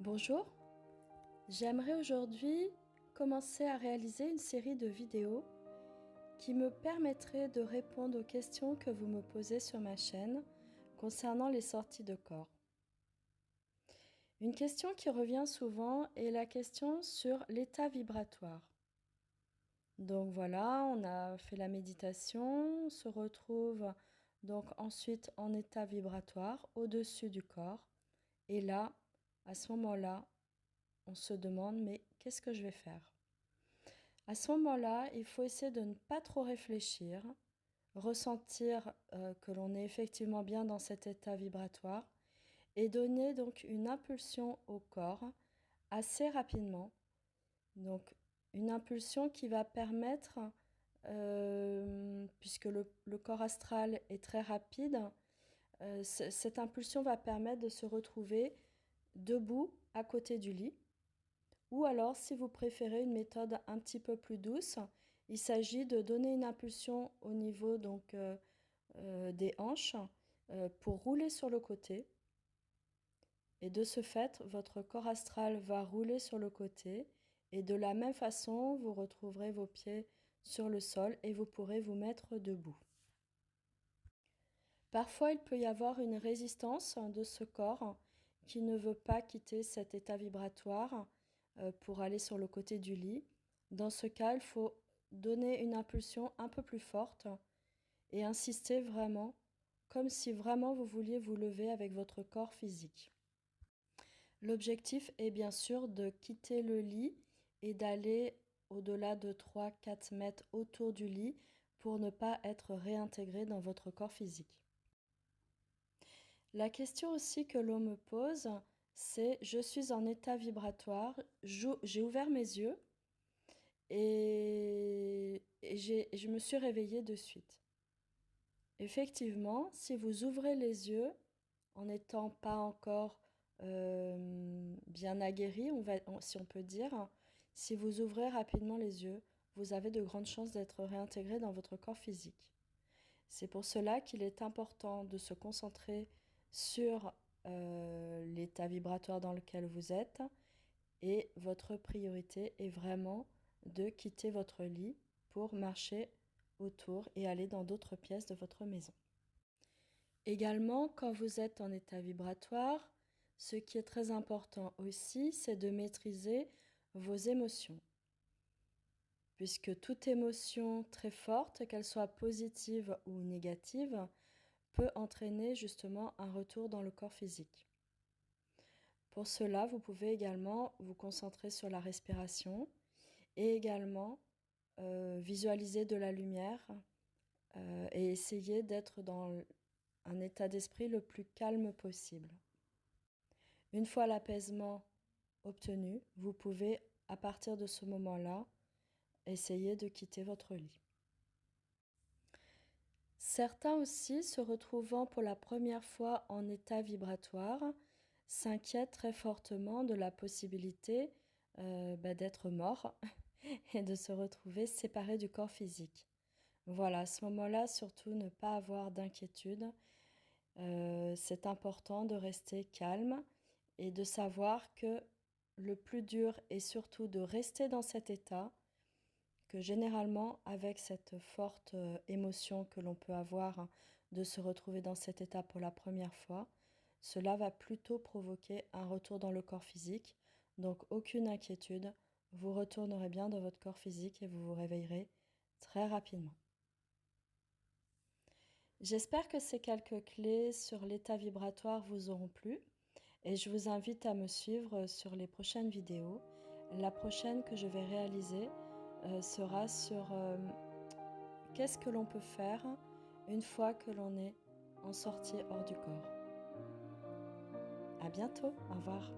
Bonjour, j'aimerais aujourd'hui commencer à réaliser une série de vidéos qui me permettraient de répondre aux questions que vous me posez sur ma chaîne concernant les sorties de corps. Une question qui revient souvent est la question sur l'état vibratoire. Donc voilà, on a fait la méditation, on se retrouve donc ensuite en état vibratoire au-dessus du corps. Et là, à ce moment-là, on se demande, mais qu'est-ce que je vais faire? À ce moment-là, il faut essayer de ne pas trop réfléchir, ressentir que l'on est effectivement bien dans cet état vibratoire et donner donc une impulsion au corps assez rapidement. Donc une impulsion qui va permettre, puisque le corps astral est très rapide, cette impulsion va permettre de se retrouver debout à côté du lit. Ou alors, si vous préférez une méthode un petit peu plus douce, il s'agit de donner une impulsion au niveau des hanches pour rouler sur le côté. Et de ce fait, votre corps astral va rouler sur le côté. Et de la même façon, vous retrouverez vos pieds sur le sol et vous pourrez vous mettre debout. Parfois, il peut y avoir une résistance de ce corps qui ne veut pas quitter cet état vibratoire pour aller sur le côté du lit. Dans ce cas, il faut donner une impulsion un peu plus forte et insister vraiment, comme si vraiment vous vouliez vous lever avec votre corps physique. L'objectif est bien sûr de quitter le lit et d'aller au-delà de 3-4 mètres autour du lit pour ne pas être réintégré dans votre corps physique. La question aussi que l'on me pose, c'est: je suis en état vibratoire, j'ai ouvert mes yeux et je me suis réveillée de suite. Effectivement, si vous ouvrez les yeux en n'étant pas encore bien aguerri, si on peut dire, si vous ouvrez rapidement les yeux, vous avez de grandes chances d'être réintégré dans votre corps physique. C'est pour cela qu'il est important de se concentrer sur l'état vibratoire dans lequel vous êtes, et votre priorité est vraiment de quitter votre lit pour marcher autour et aller dans d'autres pièces de votre maison. Également, quand vous êtes en état vibratoire, ce qui est très important aussi, c'est de maîtriser vos émotions. Puisque toute émotion très forte, qu'elle soit positive ou négative, peut entraîner justement un retour dans le corps physique. Pour cela, vous pouvez également vous concentrer sur la respiration et également visualiser de la lumière et essayer d'être dans un état d'esprit le plus calme possible. Une fois l'apaisement obtenu, vous pouvez, à partir de ce moment-là, essayer de quitter votre lit. Certains aussi, se retrouvant pour la première fois en état vibratoire, s'inquiètent très fortement de la possibilité d'être mort et de se retrouver séparé du corps physique. Voilà, à ce moment-là, surtout ne pas avoir d'inquiétude. C'est important de rester calme et de savoir que le plus dur est surtout de rester dans cet état, que généralement, avec cette forte émotion que l'on peut avoir de se retrouver dans cet état pour la première fois, cela va plutôt provoquer un retour dans le corps physique. Donc aucune inquiétude, vous retournerez bien dans votre corps physique et vous vous réveillerez très rapidement. J'espère que ces quelques clés sur l'état vibratoire vous auront plu et je vous invite à me suivre sur les prochaines vidéos. La prochaine que je vais réaliser sera sur qu'est-ce que l'on peut faire une fois que l'on est en sortie hors du corps. À bientôt, au revoir.